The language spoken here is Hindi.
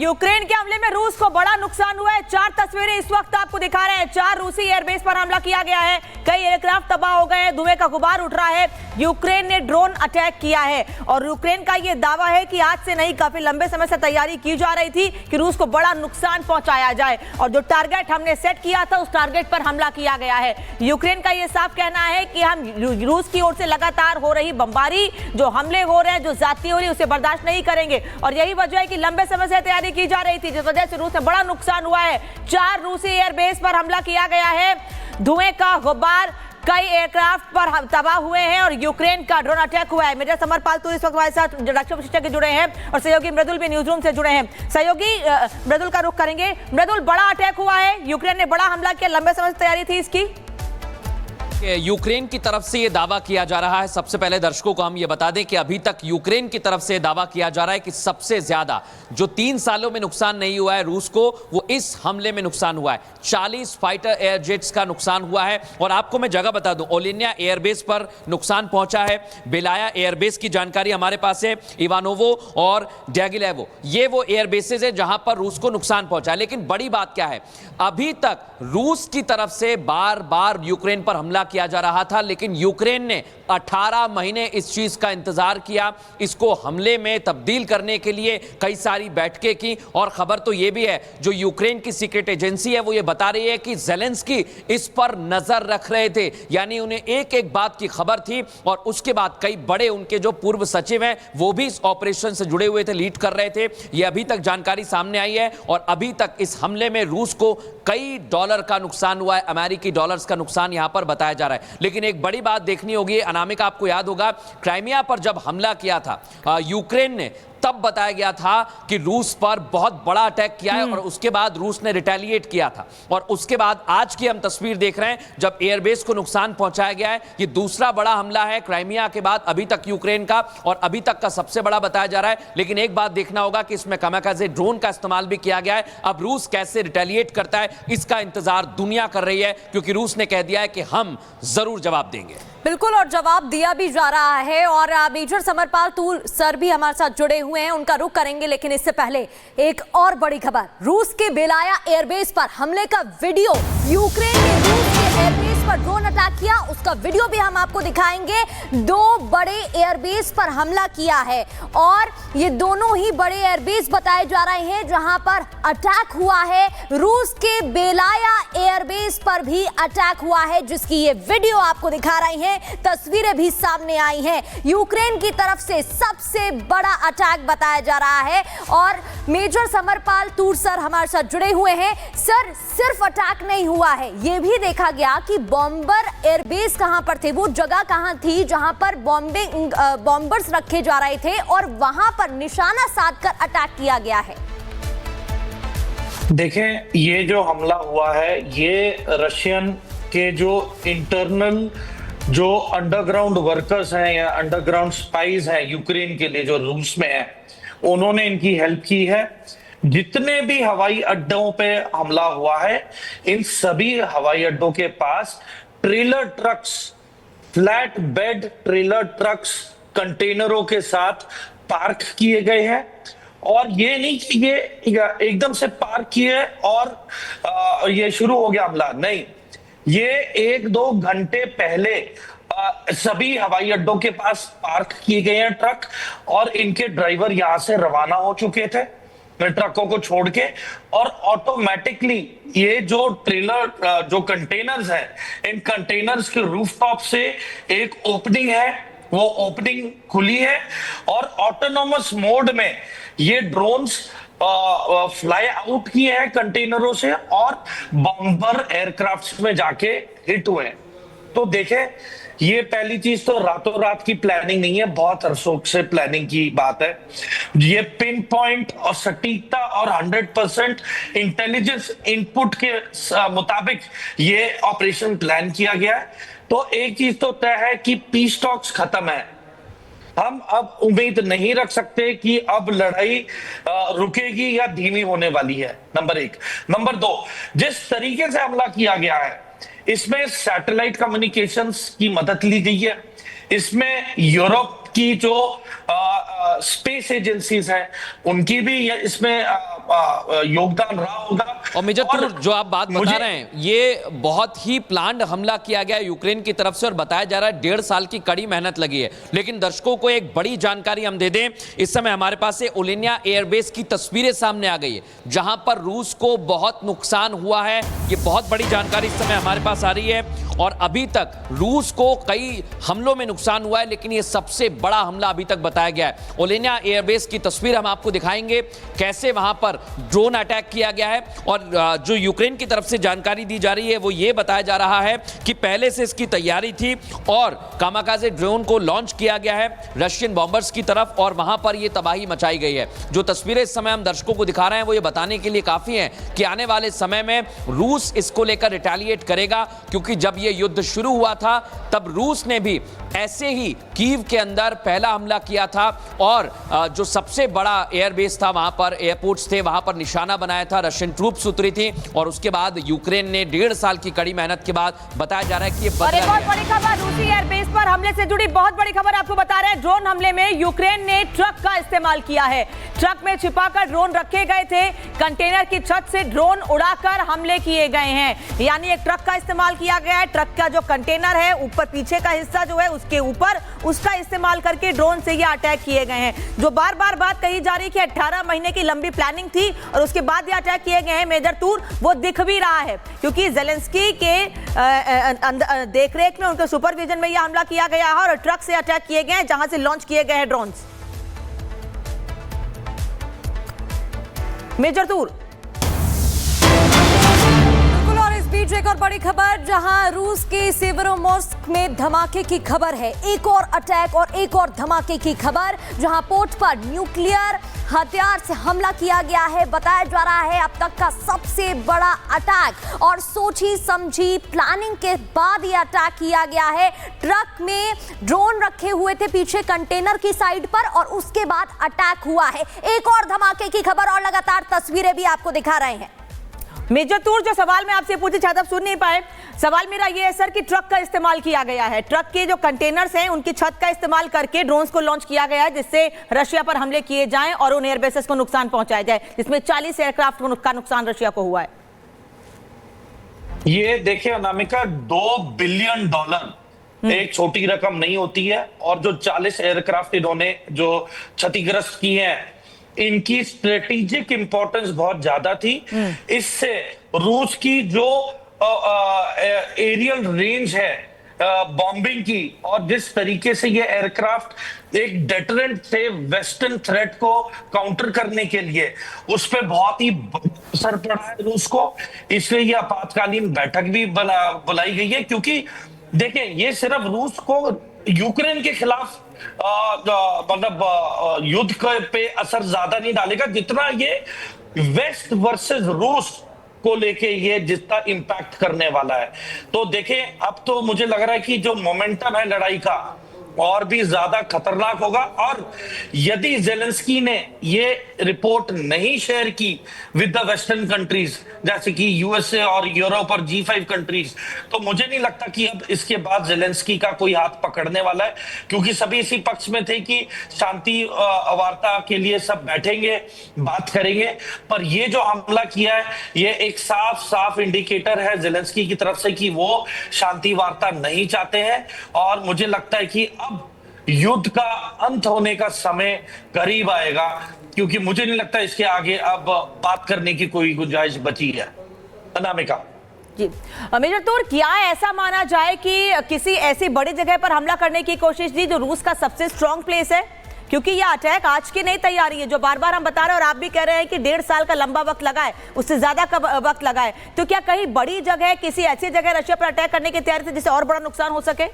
यूक्रेन के हमले में रूस को बड़ा नुकसान हुआ है। 4 तस्वीरें इस वक्त आपको दिखा रहे हैं। 4 रूसी एयरबेस पर हमला किया गया है। कई एयरक्राफ्ट तबाह हो गए हैं, धुएं का गुबार उठ रहा है। यूक्रेन ने ड्रोन अटैक किया है और यूक्रेन का यह दावा है कि आज से नहीं, काफी लंबे समय से तैयारी की जा रही थी कि रूस को बड़ा नुकसान पहुंचाया जाए और जो टारगेट हमने सेट किया था उस टारगेट पर हमला किया गया है। यूक्रेन का यह साफ कहना है कि हम रूस की ओर से लगातार हो रही बमबारी, जो हमले हो रहे हैं, जो जाती हो रही है, उसे बर्दाश्त नहीं करेंगे और यही वजह है कि लंबे समय से तैयारी की जा रही थी, जिस वजह से रूस में बड़ा नुकसान हुआ है। 4 रूसी एयरबेस पर हमला किया गया है। धुएं का गुबार, कई एयरक्राफ्ट पर तबाह हुए हैं और यूक्रेन का ड्रोन अटैक हुआ है। मेजर समरपाल तूर इस वक्त हमारे साथ रक्षा विशेषज्ञ जुड़े हैं और सहयोगी मृदुल भी न्यूज रूम से जुड़े हैं। सहयोगी मृदुल का रुख करेंगे। मृदुल, बड़ा अटैक हुआ है, यूक्रेन ने बड़ा हमला किया, लंबे समय से तैयारी थी इसकी। यूक्रेन की तरफ से यह दावा किया जा रहा है, सबसे पहले दर्शकों को हम यह बता दें कि अभी तक यूक्रेन की तरफ से दावा किया जा रहा है कि सबसे ज्यादा जो 3 सालों में नुकसान नहीं हुआ है रूस को, वो इस हमले में नुकसान हुआ है। 40 फाइटर एयर जेट्स का नुकसान हुआ है और आपको मैं जगह बता दूं, ओलेनिया एयरबेस पर नुकसान पहुंचा है। बेलाया एयरबेस की जानकारी हमारे पास है, इवानोवो और डैगिलेवो, ये वो एयरबेसेस है जहां पर रूस को नुकसान पहुंचा है। लेकिन बड़ी बात क्या है, अभी तक रूस की तरफ से बार बार यूक्रेन पर हमला किया जा रहा था, लेकिन यूक्रेन ने 18 महीने इस चीज का इंतजार किया, इसको हमले में तब्दील करने के लिए कई सारी बैठकें की और खबर तो यह भी है, जो यूक्रेन की सीक्रेट एजेंसी है वो ये बता रही है कि ज़ेलेंस्की इस पर नजर रख रहे थे, यानी उन्हें एक एक बात की खबर थी और उसके बाद कई बड़े उनके जो पूर्व सचिव हैं वो भी इस ऑपरेशन से जुड़े हुए थे, लीड कर रहे थे। यह अभी तक जानकारी सामने आई है और अभी तक इस हमले में रूस को कई डॉलर का नुकसान हुआ है, अमेरिकी डॉलर्स का नुकसान यहां पर बताया जा रहा है। लेकिन एक बड़ी बात देखनी होगी, अनामिका आपको याद होगा क्राइमिया पर जब हमला किया था यूक्रेन ने, तब बताया गया था कि रूस पर बहुत बड़ा अटैक किया है और उसके बाद रूस ने रिटेलिएट किया था और उसके बाद आज की हम तस्वीर देख रहे हैं जब एयरबेस को नुकसान पहुंचाया गया है। ये दूसरा बड़ा हमला है क्राइमिया के बाद अभी तक यूक्रेन का और अभी तक का सबसे बड़ा बताया जा रहा है। लेकिन एक बात देखना होगा कि इसमें कामाकाजे ड्रोन का इस्तेमाल भी किया गया है। अब रूस कैसे रिटेलिएट करता है इसका इंतजार दुनिया कर रही है, क्योंकि रूस ने कह दिया है कि हम जरूर जवाब देंगे। बिल्कुल, और जवाब दिया भी जा रहा है। और मेजर समरपाल तूर सर भी हमारे साथ जुड़े हुए हैं, उनका रुख करेंगे। लेकिन इससे पहले एक और बड़ी खबर, रूस के बेलाया एयरबेस पर हमले का वीडियो, यूक्रेन ने रूस के एयरबेस पर ड्रोन अटैक किया, उसका वीडियो भी हम आपको दिखाएंगे। 2 बड़े एयरबेस पर हमला किया है और ये दोनों ही बड़े एयरबेस बताए जा रहे हैं जहां पर अटैक हुआ है। रूस के बेलाया एयरबेस पर भी अटैक हुआ है, जिसकी ये वीडियो आपको दिखा रहे हैं, तस्वीरें भी सामने आई हैं। यूक्रेन की तरफ से सबसे बड़ा अटैक बताया जा रहा है और मेजर समरपाल तूर सर हमारे साथ जुड़े हुए हैं। सर, सिर्फ अटैक नहीं हुआ है, यह भी देखा गया कि बॉम्बर एयरबेस कहां पर थे, वो जगह कहां थी जहां पर बॉम्बर्स रखे जा रहे थे और वहां पर निशाना साधकर अटैक किया गया है। देखें, ये जो हमला हुआ है ये रशियन के जो इंटरनल जो अंडरग्राउंड वर्कर्स हैं या अंडरग्राउंड स्पाइज हैं यूक्रेन के लिए जो रूस में है, उन्होंने इनकी हेल्प की है। जितने भी हवाई अड्डों पे हमला हुआ है, इन सभी हवाई अड्डों के पास trailer trucks, flat bed trailer trucks कंटेनरों के साथ पार्क किए गए हैं। और ये नहीं कि ये एकदम से पार्क किए और ये शुरू हो गया हमला, नहीं, ये 1-2 घंटे पहले सभी हवाई अड्डों के पास पार्क किए गए हैं ट्रक और इनके ड्राइवर यहां से रवाना हो चुके थे ट्रकों को छोड़ के, और ऑटोमेटिकली ये जो ट्रेलर जो कंटेनर्स हैं, इन कंटेनर्स के रूफटॉप से एक ओपनिंग है, वो ओपनिंग खुली है और ऑटोनोमस मोड में ये ड्रोन्स फ्लाई आउट किए हैं कंटेनरों से और बॉम्बर एयरक्राफ्ट में जाके हिट हुए। तो देखें, ये पहली चीज तो रातों रात की प्लानिंग नहीं है, बहुत अरसों से प्लानिंग की बात है। ये पिन पॉइंट और सटीकता और 100% इंटेलिजेंस इनपुट के मुताबिक ये ऑपरेशन प्लान किया गया है। तो एक चीज तो तय है कि पीस टॉक्स खत्म है, हम अब उम्मीद नहीं रख सकते कि अब लड़ाई रुकेगी या धीमी होने वाली है, नंबर 1। नंबर 2, जिस तरीके से हमला किया गया है इसमें सैटेलाइट कम्युनिकेशंस की मदद ली गई है, इसमें यूरोप की जो स्पेस एजेंसीज हैं उनकी भी इसमें योगदान रहा होगा। और मेजर तूर, जो आप बात बता रहे हैं, ये बहुत ही प्लान्ड हमला किया गया यूक्रेन की तरफ से और बताया जा रहा है 1.5 साल की कड़ी मेहनत लगी है। लेकिन दर्शकों को एक बड़ी जानकारी हम दे दें, इस समय हमारे पास से ओलेनिया एयरबेस की तस्वीरें सामने आ गई है जहां पर रूस को बहुत नुकसान हुआ है। ये बहुत बड़ी जानकारी इस समय हमारे पास आ रही है और अभी तक रूस को कई हमलों में नुकसान हुआ है, लेकिन ये सबसे बड़ा हमला अभी तक बताया गया है। ओलेनिया एयरबेस की तस्वीर हम आपको दिखाएंगे, कैसे वहां पर ड्रोन अटैक किया गया है। और जो यूक्रेन की तरफ से जानकारी दी जा रही है वो ये बताया जा रहा है कि पहले से इसकी तैयारी थी और कामाकाजे ड्रोन को लॉन्च किया गया है रशियन बॉम्बर्स की तरफ और वहां पर ये तबाही मचाई गई है। जो तस्वीरें इस समय हम दर्शकों को दिखा रहे हैं वो ये बताने के लिए काफी हैं कि आने वाले समय में रूस इसको लेकर रिटेलिएट करेगा, क्योंकि जब ये युद्ध शुरू हुआ था तब रूस ने भी ऐसे ही कीव के अंदर पहला हमला किया था और जो सबसे बड़ा एयरबेस था वहां पर, एयरपोर्ट्स थे, वहां पर निशाना बनाया था, रशियन ट्रूप्स उतरी थी और उसके बाद यूक्रेन ने 1.5 साल की कड़ी मेहनत के बाद बताया जा रहा है कि ये और एक और बड़ी खबर, रूसी एयरबेस पर हमले से जुड़ी बहुत बड़ी खबर आपको बता रहे हैं। ड्रोन हमले में यूक्रेन ने ट्रक का इस्तेमाल किया है। ट्रक में छिपाकर ड्रोन रखे गए थे, कंटेनर की छत से ड्रोन उड़ाकर हमले किए गए हैं। यानी एक ट्रक का इस्तेमाल किया गया है, ट्रक का जो कंटेनर है ऊपर पीछे का हिस्सा जो है उसके ऊपर, उसका इस्तेमाल करके ड्रोन से ये अटैक किए गए हैं। जो बार बार बात कही जा रही है कि 18 महीने की लंबी प्लानिंग थी और उसके बाद ये अटैक किए गए हैं मेजर तूर, वो दिख भी रहा है क्योंकि ज़ेलेंस्की के देखरेख में, उनके सुपरविजन में यह हमला किया गया है और ट्रक से अटैक किए गए हैं जहां से लॉन्च किए गए हैं ड्रोन्स। मेजर तूर। और इस बीच एक और बड़ी खबर, जहां रूस के सेवेरोमोर्स्क में धमाके की खबर है। एक और अटैक और एक और धमाके की खबर, जहां पोर्ट पर न्यूक्लियर हथियार से हमला किया गया है। बताया जा रहा है अब तक का सबसे बड़ा अटैक और सोची समझी प्लानिंग के बाद यह अटैक किया गया है। ट्रक में ड्रोन रखे हुए थे पीछे कंटेनर की साइड पर और उसके बाद अटैक हुआ है। एक और धमाके की खबर और लगातार तस्वीरें भी आपको दिखा रहे हैं। मेजर तूर, जो सवाल मैं आपसे पूछी शायद आप सुन नहीं पाए, सवाल मेरा ये है सर कि ट्रक का इस्तेमाल किया गया है, ट्रक के जो कंटेनर्स हैं उनकी छत का इस्तेमाल करके ड्रोन्स को लॉन्च किया गया है जिससे रशिया पर हमले किए जाएं और उन एयरबेसेस को नुकसान पहुंचाया जाए, जिसमें 40 एयरक्राफ्ट का नुकसान रशिया को हुआ है। ये देखिए अनामिका, $2 बिलियन एक छोटी रकम नहीं होती है और जो 40 एयरक्राफ्ट इन्होंने जो क्षतिग्रस्त किए हैं इनकी स्ट्रेटेजिक इंपॉर्टेंस बहुत ज्यादा थी। इससे रूस की जो एरियल रेंज है बॉम्बिंग की और जिस तरीके से ये एयरक्राफ्ट एक डेटरेंट थे वेस्टर्न थ्रेट को काउंटर करने के लिए, उस पर बहुत ही असर पड़ा है रूस को। इसलिए ये आपातकालीन बैठक भी बुलाई गई है, क्योंकि देखें ये सिर्फ रूस को यूक्रेन के खिलाफ मतलब युद्ध पे असर ज्यादा नहीं डालेगा जितना ये वेस्ट वर्सेस रूस को लेके ये जितना इंपैक्ट करने वाला है। तो देखें अब तो मुझे लग रहा है कि जो मोमेंटम है लड़ाई का और भी ज्यादा खतरनाक होगा और यदि ज़ेलेंस्की ने ये रिपोर्ट नहीं शेयर की विद द वेस्टर्न कंट्रीज जैसे कि यूएसए और यूरोप और G5 कंट्रीज, तो मुझे नहीं लगता कि अब इसके बाद ज़ेलेंस्की का कोई हाथ पकड़ने वाला है, क्योंकि सभी इसी पक्ष में थे कि शांति वार्ता के लिए सब बैठेंगे, बात करेंगे। पर ये जो हमला किया है ये एक साफ साफ इंडिकेटर है ज़ेलेंस्की की तरफ से कि वो शांति वार्ता नहीं चाहते हैं और मुझे लगता है कि अब युद्ध का अंत होने का समय करीब आएगा, क्योंकि मुझे नहीं लगता इसके आगे अब बात करने की कोई गुंजाइश बची है। अनामिका जी, मेजर तूर, क्या ऐसा माना जाए कि किसी ऐसी बड़ी जगह पर हमला करने की कोशिश थी जो रूस का सबसे स्ट्रॉन्ग प्लेस है? क्योंकि यह अटैक आज की नहीं तैयारी है, जो बार बार हम बता रहे हैं और आप भी कह रहे हैं कि 1.5 साल का लंबा वक्त लगा है, उससे ज्यादा का वक्त लगा है। तो क्या कहीं बड़ी जगह, किसी ऐसी जगह रशिया पर अटैक करने की तैयारी थी जिससे और बड़ा नुकसान हो सके?